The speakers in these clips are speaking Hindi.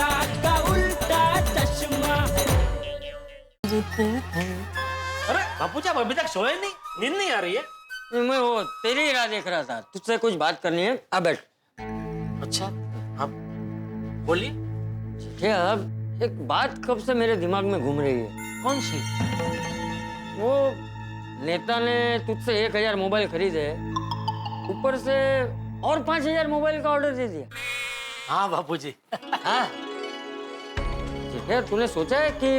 नेता का उल्टा चश्मा। अरे बापूजी आप अभी तक सोए नहीं? नींद नहीं आ रही है? मैं वो तेरी ही राह देख रहा था, तुझसे कुछ बात करनी है, आ बैठ। अच्छा आप बोलिए। ठीक है, अब एक बात कब से मेरे दिमाग में घूम रही है। कौन सी? वो नेता ने तुझसे 1000 मोबाइल खरीदे, ऊपर से और 5000 मोबाइल का ऑर्डर दे दिया। हाँ बापूजी। हाँ ठीक है, तूने सोचा है कि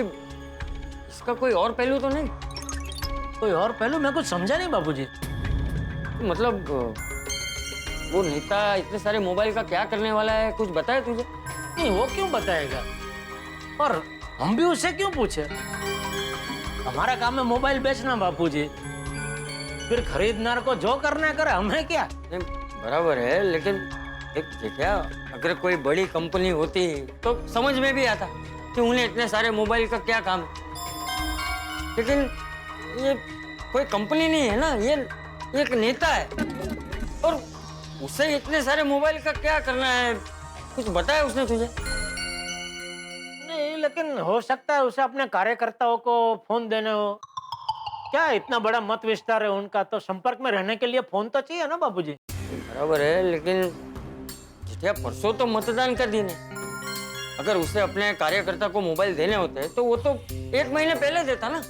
इसका कोई और पहलू तो नहीं? कोई और पहलू? मैं कुछ समझा नहीं बापूजी। मतलब वो नेता इतने सारे मोबाइल का क्या करने वाला है, कुछ बताया तुझे? नहीं वो क्यों बताएगा, और हम भी उससे क्यों पूछे? हमारा काम है मोबाइल बेचना बापूजी, फिर खरीदनार को जो करना करे, हमें क्या। नहीं, बराबर है, लेकिन एक जेठिया, अगर कोई बड़ी कंपनी होती तो समझ में भी आता कि उन्हें इतने सारे मोबाइल का क्या काम है। लेकिन ये कोई कंपनी नहीं है ना, ये एक नेता है, और उसे इतने सारे मोबाइल का क्या करना है, कुछ बताया उसने तुझे? नहीं लेकिन हो सकता है उसे अपने कार्यकर्ताओं को फोन देने हो। क्या इतना बड़ा मत विस्तार है उनका, तो संपर्क में रहने के लिए फोन तो चाहिए ना बाबूजी। बराबर है, लेकिन जितिया परसों तो मतदान का दिन है। अगर उसे अपने कार्यकर्ता को मोबाइल देने होते तो वो तो 1 महीने पहले देता ना,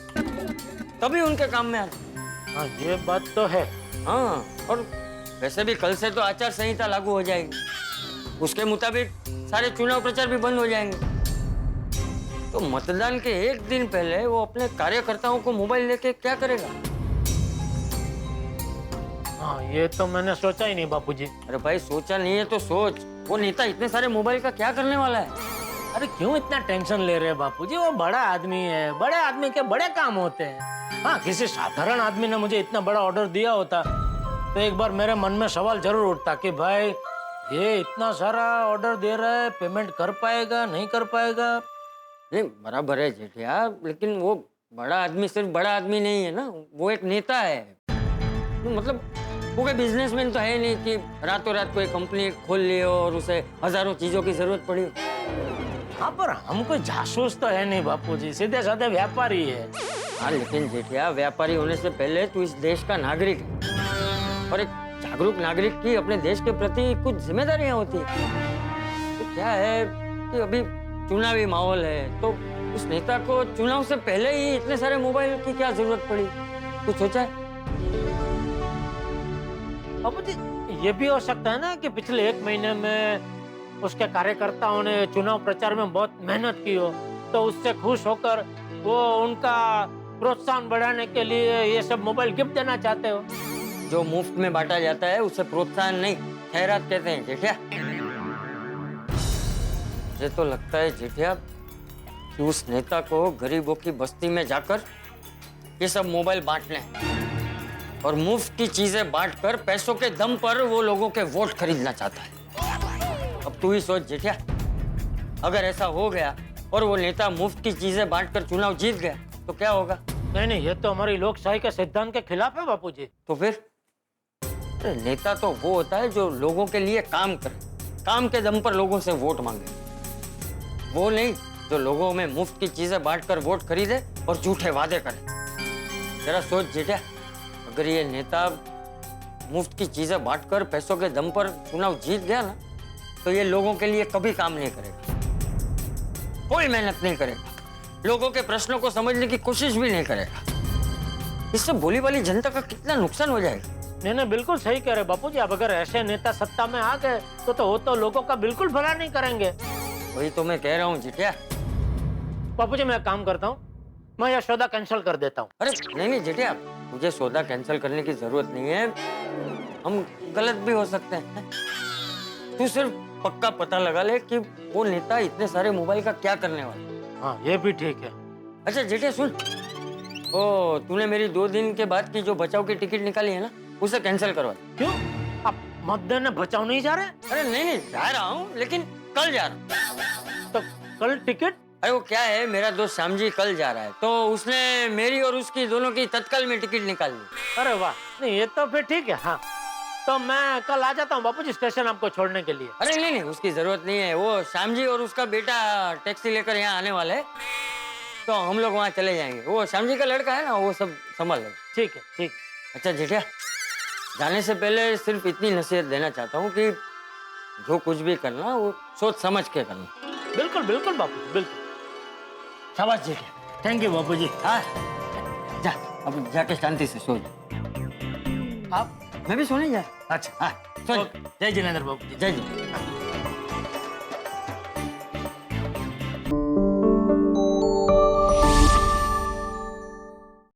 तभी उनके काम में आता। हाँ ये बात तो है। हाँ, और वैसे भी कल से तो आचार संहिता लागू हो जाएगी, उसके मुताबिक सारे चुनाव प्रचार भी बंद हो जाएंगे। तो मतदान के 1 दिन पहले वो अपने कार्यकर्ताओं को मोबाइल लेके क्या करेगा? हाँ ये तो मैंने सोचा ही नहीं बापूजी। अरे भाई सोचा नहीं है तो सोच, वो नेता इतने सारे मोबाइल का क्या करने वाला है? अरे क्यों इतना टेंशन ले रहे हैं बापूजी, वो बड़ा आदमी है, बड़े आदमी के बड़े काम होते हैं। हाँ किसी साधारण आदमी ने मुझे इतना बड़ा ऑर्डर दिया होता तो एक बार मेरे मन में सवाल जरूर उठता कि भाई ये इतना सारा ऑर्डर दे रहा है, पेमेंट कर पाएगा नहीं कर पाएगा। नहीं बराबर है जेठिया, लेकिन वो बड़ा आदमी सिर्फ बड़ा आदमी नहीं है ना, वो एक नेता है। मतलब वो कोई बिजनेसमैन तो है नहीं कि रातों रात कोई कंपनी खोल ली हो और उसे हजारों चीजों की जरूरत पड़ी हो। हाँ पर हम कोई जासूस तो है नहीं बापूजी, सीधे साधे व्यापारी है। हाँ लेकिन जेठिया, व्यापारी होने से पहले तू इस देश का नागरिक है, और एक जागरूक नागरिक की अपने देश के प्रति कुछ जिम्मेदारियां होती है। तो क्या है कि अभी चुनावी माहौल है, तो उस नेता को चुनाव से पहले ही इतने सारे मोबाइल की क्या जरूरत पड़ी, कुछ सोचा है? बाबूजी ये भी हो सकता है ना कि पिछले 1 महीने में उसके कार्यकर्ताओं ने चुनाव प्रचार में बहुत मेहनत की हो, तो उससे खुश होकर वो उनका प्रोत्साहन बढ़ाने के लिए ये सब मोबाइल गिफ्ट देना चाहते हो। जो मुफ्त में बांटा जाता है उसे प्रोत्साहन नहीं, खैरात कहते हैं जेठिया। मुझे तो लगता है जेठिया कि उस नेता को गरीबों की बस्ती में जाकर ये सब मोबाइल बांटने हैं, और मुफ्त की चीजें बांटकर पैसों के दम पर वो लोगों के वोट खरीदना चाहता है। अब तू ही सोच जेठिया, अगर ऐसा हो गया और वो नेता मुफ्त की चीजें बांटकर चुनाव जीत गया तो क्या होगा? नहीं नहीं, ये तो हमारी लोकशाही के सिद्धांत के खिलाफ है बापूजी। तो फिर नेता तो वो होता है जो लोगों के लिए काम करे, काम के दम पर लोगों से वोट मांगे, वो नहीं जो लोगों में मुफ्त की चीजें बांटकर वोट खरीदे और झूठे वादे करे। जरा सोच जेठिया, अगर ये नेता मुफ्त की चीजें बांटकर पैसों के दम पर चुनाव जीत गया ना, तो ये लोगों के लिए कभी काम नहीं करेगा, कोई मेहनत नहीं करेगा, लोगों के प्रश्नों को समझने की कोशिश भी नहीं करेगा। इससे भोली भाली जनता का कितना नुकसान हो जाएगा। नहीं नहीं बिल्कुल सही कह रहे बापूजी, अब अगर ऐसे नेता सत्ता में आ गए तो वो तो लोगों का बिल्कुल भला नहीं करेंगे। वही तो मैं कह रहा हूँ जिटिया। बापूजी मैं काम करता हूँ, मैं यह सौदा कैंसिल कर देता हूँ। अरे नहीं जिटिया, मुझे सौदा कैंसिल करने की जरूरत नहीं है, हम गलत भी हो सकते हैं। तू सिर्फ पक्का पता लगा ले कि वो नेता इतने सारे मोबाइल का क्या करने वाला। हाँ ये भी ठीक है। अच्छा जिटिया सुन, ओ तूने मेरी 2 दिन के बाद की जो बचाव की टिकट निकाली है ना, उसे कैंसिल करवा। क्यों, आप मत देने बचाव नहीं जा रहे? अरे नहीं जा रहा हूँ, लेकिन कल जा रहा हूँ। तो कल टिकट? अरे वो क्या है, मेरा दोस्त श्याम जी कल जा रहा है, तो उसने मेरी और उसकी दोनों की तत्काल में टिकट निकाल ली। अरे वाह, नहीं ये तो फिर ठीक है। हाँ तो मैं कल आ जाता हूँ बापूजी स्टेशन आपको छोड़ने के लिए। अरे नहीं नहीं, उसकी जरूरत नहीं है। वो श्याम जी और उसका बेटा टैक्सी लेकर यहाँ आने वाले हैं, तो हम लोग वहाँ चले जाएंगे। वो श्याम जी का लड़का है ना, वो सब संभाल लेगा। ठीक है, ठीक। अच्छा जेठिया, जाने से पहले सिर्फ इतनी नसीहत देना चाहता हूँ कि जो कुछ भी करना वो सोच समझ के करना। बिल्कुल बिल्कुल बापू, बिल्कुल। शाबाश जेठिया। थैंक यू बापूजी। हाँ जा, अब जाके शांति से सो जा। आप? मैं भी सोने जा। अच्छा, हाँ सो जा। जय जिनेंद्र बापूजी। जय जी।